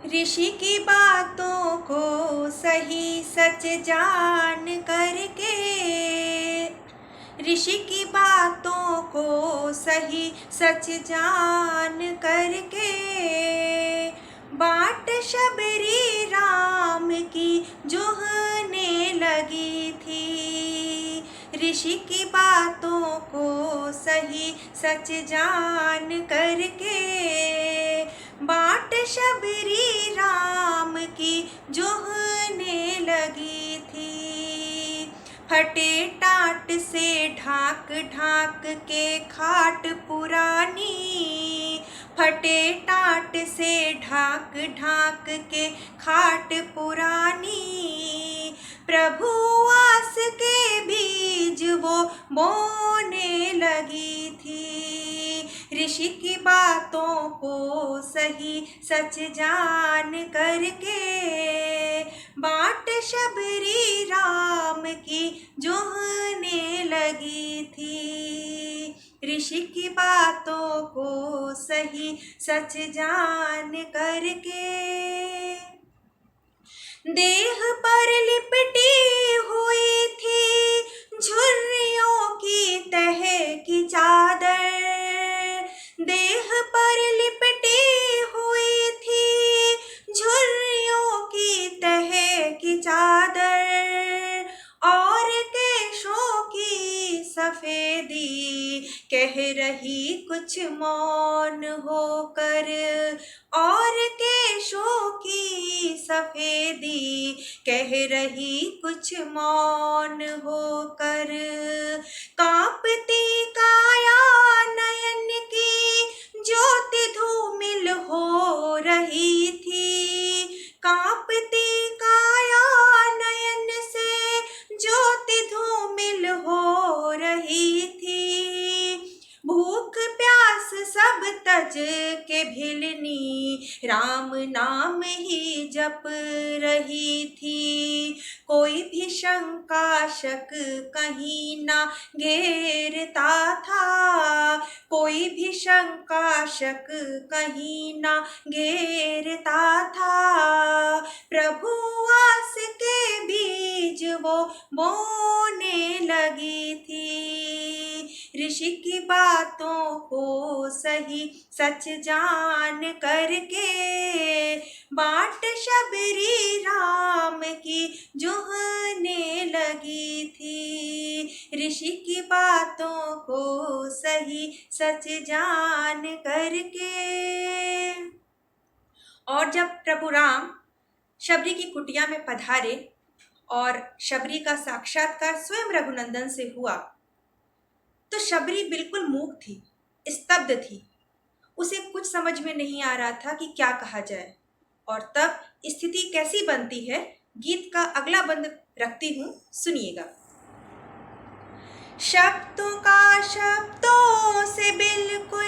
ऋषि की बातों को सही सच जान करके, ऋषि की बातों को सही सच जान करके, बाट शबरी राम की जोहने लगी थी। ऋषि की बातों को सही सच जान करके, बाट शबरी राम की जोहने लगी थी। फटे टाट से ढाक ढाक के खाट पुरानी, फटे टाट से ढाक ढाक के खाट पुरानी, प्रभु आस के बीज वो बोने लगी थी। ऋषि की बातों को सही सच जान करके, बाट शबरी राम की जोहने लगी थी। ऋषि की बातों को सही सच जान करके, देह पर लिपटी हुई थी झुर्रियों की तह की चादर, देह पर लिपटी हुई थी झुर्रियों की तह की चादर, और केशों की सफेदी कह रही कुछ मौन होकर, और केशों की सफेदी कह रही कुछ मौन होकर, कांपती काया नयन की ज्योति धूमिल हो रही थी, कांपती काया नयन से ज्योति धूमिल हो रही थी। भूख प्यास सब तज के भिलनी राम नाम ही जप रही थी। कोई भी शंका शक कहीं ना घेरता था, कोई भी शंका शक कहीं ना घेरता था। प्रभु आस के बीज वो बोने लगी थी। ऋषि की बातों को सही सच जान करके, बाट शबरी राम की जोहने लगी थी। ऋषि की बातों को सही सच जान करके। और जब प्रभु राम शबरी की कुटिया में पधारे और शबरी का साक्षात्कार स्वयं रघुनंदन से हुआ, तो शबरी बिल्कुल मूक थी, स्तब्ध थी। उसे कुछ समझ में नहीं आ रहा था कि क्या कहा जाए। और तब स्थिति कैसी बनती है, गीत का अगला बंद रखती हूँ, सुनिएगा। शब्दों का शब्दों से बिल्कुल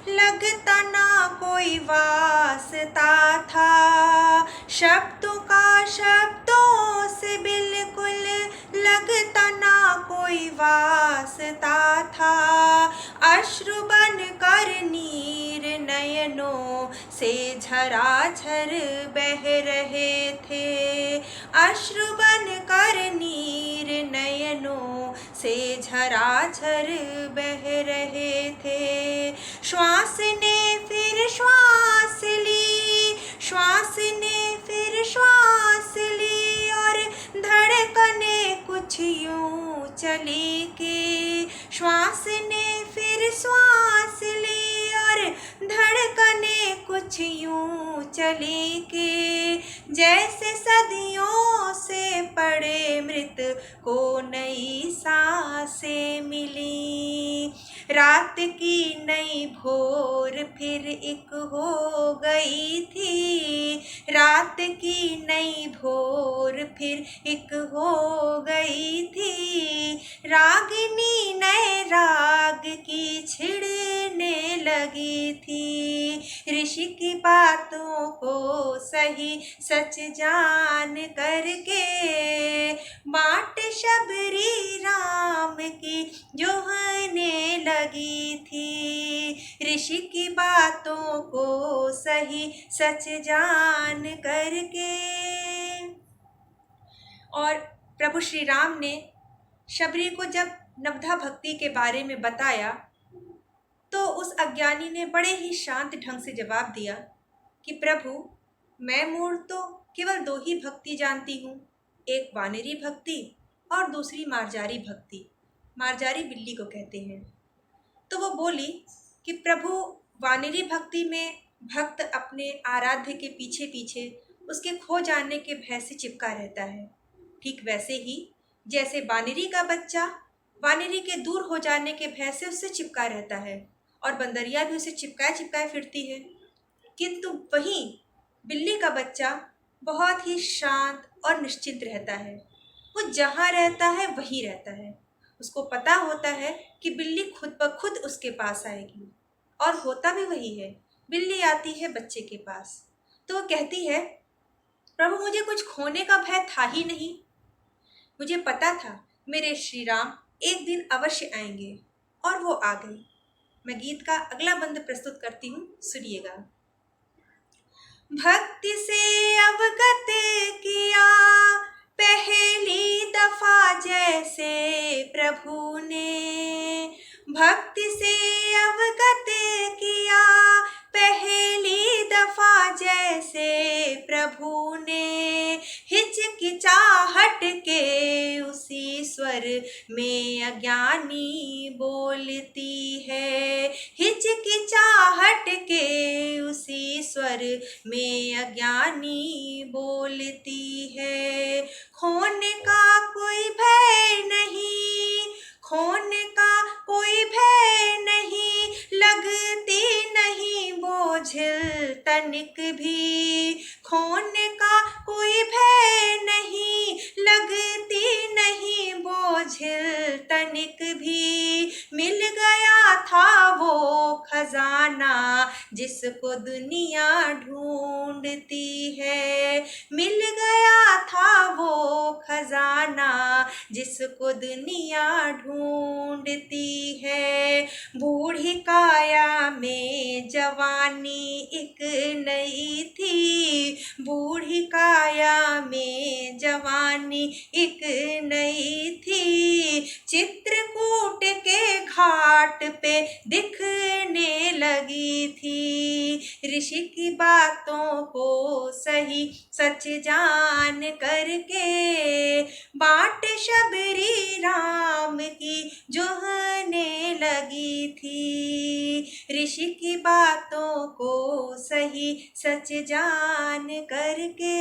लगता ना कोई वास्ता था, शब्दों का शब्दों से बिल्कुल लगता ना कोई वास्ता था। अश्रु बन कर नीर नयनों से झराझर बह रहे थे, अश्रु बन कर नीर नयनों से झराझर बह रहे थे। श्वास ने फिर श्वास ली, श्वास ने फिर श्वास ली, और धड़कने कुछ यूं चली के, श्वास ने फिर श्वास ली, और धड़कने कुछ यूं चली के, जैसे सदियों से पड़े मृत को नई सांसें मिली। रात की नई भोर फिर एक हो गई थी, रात की नई भोर फिर एक हो गई थी। रागिनी नए राग की छिड़ने लगी थी। ऋषि की बातों को सही सच जान करके, बाट शबरी राम की जोहने लगी थी। ऋषि की बातों को सही सच जान करके। और प्रभु श्री राम ने शबरी को जब नवधा भक्ति के बारे में बताया तो उस अज्ञानी ने बड़े ही शांत ढंग से जवाब दिया कि प्रभु, मैं मूल तो केवल दो ही भक्ति जानती हूँ, एक वानरी भक्ति और दूसरी मार्जारी भक्ति। मार्जारी बिल्ली को कहते हैं। तो वो बोली कि प्रभु, वानरी भक्ति में भक्त अपने आराध्य के पीछे पीछे उसके खो जाने के भय से चिपका रहता है, ठीक वैसे ही जैसे वानरी का बच्चा वानरी के दूर हो जाने के भय से उससे चिपका रहता है और बंदरिया भी उसे चिपकाए चिपकाए फिरती है। किंतु वहीं बिल्ली का बच्चा बहुत ही शांत और निश्चिंत रहता है। वो जहाँ रहता है वहीं रहता है। उसको पता होता है कि बिल्ली खुद ब खुद उसके पास आएगी, और होता भी वही है। बिल्ली आती है बच्चे के पास तो वो कहती है, प्रभु, मुझे कुछ खोने का भय था ही नहीं। मुझे पता था मेरे श्री राम एक दिन अवश्य आएंगे, और वो आ गए। मैं गीत का अगला बंद प्रस्तुत करती हूँ, सुनिएगा। भक्ति से अवगत किया पहली दफा जैसे प्रभु ने, भक्ति से अवगत किया पहली दफा जैसे प्रभु ने, हिचकिचाहट के उसी स्वर में अज्ञानी बोलती है, हिचकिचाहट के उसी स्वर में अज्ञानी बोलती है। खोने का कोई भय नहीं, खोने का कोई भय नहीं, लगती नहीं बोझिल तनिक भी, खोने का कोई भय नहीं, लगती नहीं बोझिल तनिक भी। मिल गया था वो खजाना जिसको दुनिया ढूंढती है, मिल गया था वो खजाना जिसको दुनिया ढूंढती है। बूढ़ी काया में जवानी एक नई थी, बूढ़ी काया में जवानी एक नई थी, चित्रकूट के घाट पे दिखने लगी थी। ऋषि की बातों को सही सच जान करके बाट शबरी राम की जोहने लगी थी। ऋषि की बातों को सही सच जान करके